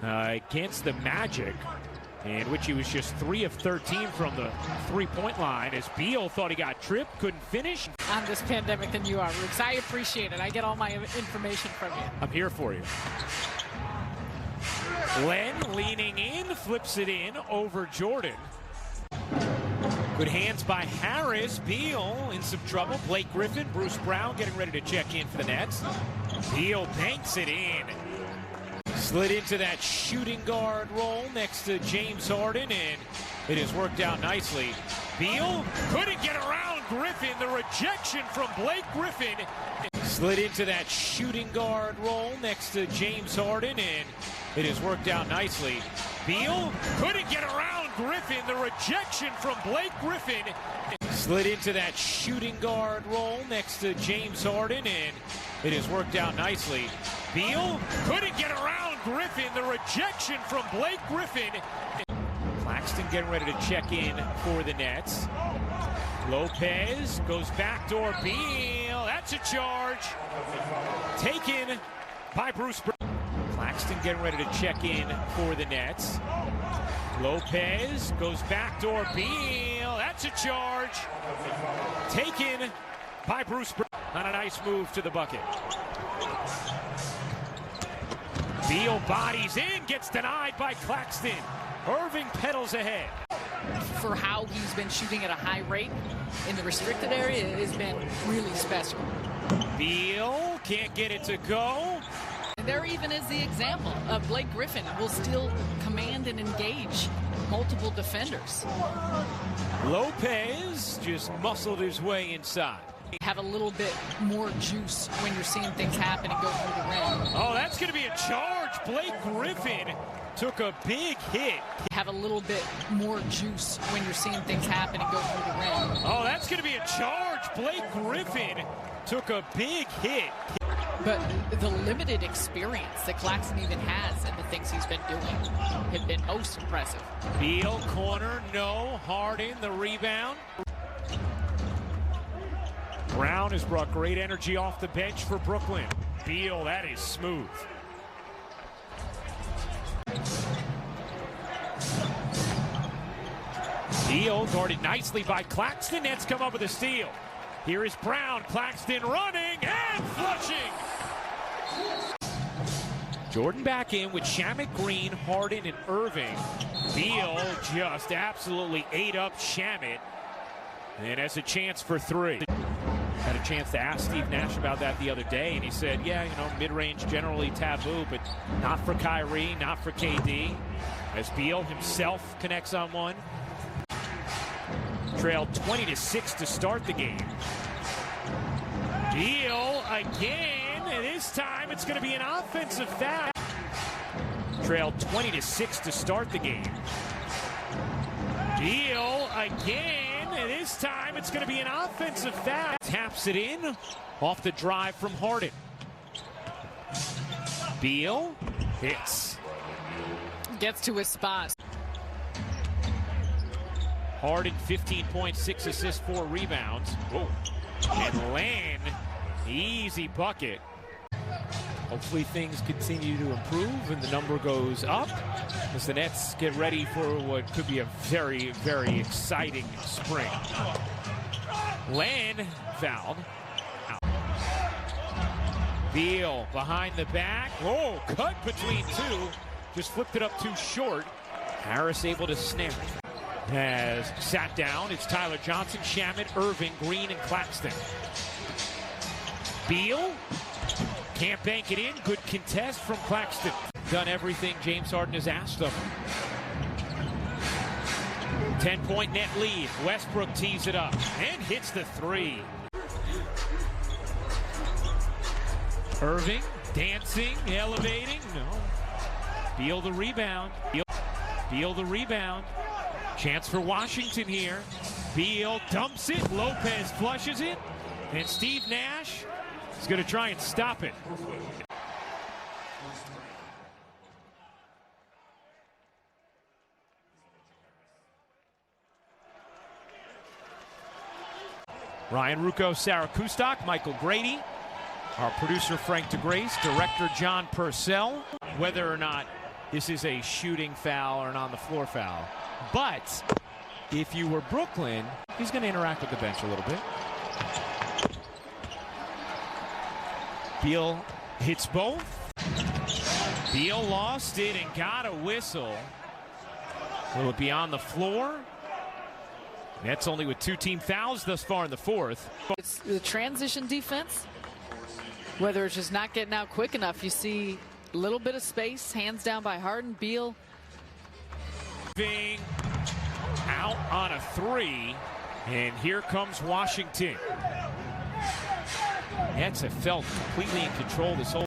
against the Magic, in which he was just 3 of 13 from the three-point line, as Beal thought he got tripped, couldn't finish. On this pandemic than you are, Rooks. I appreciate it. I get all my information from you. I'm here for you. Len leaning in, flips it in over Jordan. Good hands by Harris. Beal in some trouble. Blake Griffin, Bruce Brown getting ready to check in for the Nets. Beal banks it in. Slid into that shooting guard role next to James Harden, and it has worked out nicely. Beal couldn't get around Griffin. The rejection from Blake Griffin. Slid into that shooting guard role next to James Harden, and it has worked out nicely. Beal couldn't get around Griffin. The rejection from Blake Griffin. Slid into that shooting guard role next to James Harden, and it has worked out nicely. Beal couldn't get around Griffin. The rejection from Blake Griffin. Claxton getting ready to check in for the Nets. Lopez goes backdoor. Beal, that's a charge. Taken by Bruce Brown. Claxton getting ready to check in for the Nets. Lopez goes backdoor. Beal, that's a charge. Taken by Bruce Brown on a nice move to the bucket. Beal bodies in, gets denied by Claxton. Irving pedals ahead. For how he's been shooting at a high rate in the restricted area, it has been really special. Beal can't get it to go. There even is the example of Blake Griffin will still command and engage multiple defenders. Lopez just muscled his way inside. Have a little bit more juice when you're seeing things happen and go through the rim. Oh, that's going to be a charge. Blake Griffin took a big hit. Have a little bit more juice when you're seeing things happen and go through the rim. Oh, that's going to be a charge. Blake Griffin took a big hit. But the limited experience that Claxton even has and the things he's been doing have been most impressive. Beal, corner, no. Harden, the rebound. Brown has brought great energy off the bench for Brooklyn. Beal, that is smooth. Beal guarded nicely by Claxton. Nets come up with a steal. Here is Brown. Claxton running and flushing. Jordan back in with Shamet, Green, Harden, and Irving. Beal just absolutely ate up Shamet and has a chance for three. Had a chance to ask Steve Nash about that the other day, and he said, yeah, you know, mid-range generally taboo, but not for Kyrie, not for KD. As Beal himself connects on one. Trailed 20-6 to start the game. Beal again, and this time it's going to be an offensive foul. Trailed 20-6 to start the game. Beal again, and this time it's going to be an offensive foul. Taps it in off the drive from Harden. Beal hits. Gets to his spot. Harden 15 points, 6 assists, 4 rebounds. Whoa. And Lan, easy bucket. Hopefully things continue to improve and the number goes up as the Nets get ready for what could be a very, very exciting spring. Lan fouled. Beal behind the back. Whoa, cut between two. Just flipped it up too short. Harris able to snare it. Has sat down. It's Tyler Johnson, Shamet, Irving, Green, and Claxton. Beal can't bank it in. Good contest from Claxton. Done everything James Harden has asked of him. 10-point net lead. Westbrook tees it up and hits the three. Irving dancing, elevating. No. Beal the rebound. Beal the rebound. Chance for Washington here. Beal dumps it. Lopez flushes it. And Steve Nash is going to try and stop it. Ryan Rucco, Sarah Kustok, Michael Grady, our producer Frank DeGrace, director John Purcell. Whether or not this is a shooting foul or an on-the-floor foul. But if you were Brooklyn, he's going to interact with the bench a little bit. Beal hits both. Beal lost it and got a whistle. A little beyond the floor. That's only with 2 team fouls thus far in the fourth. It's the transition defense. Whether it's just not getting out quick enough, you see a little bit of space, hands down by Harden. Beal out on a 3, and here comes Washington. Nets have felt completely in control this whole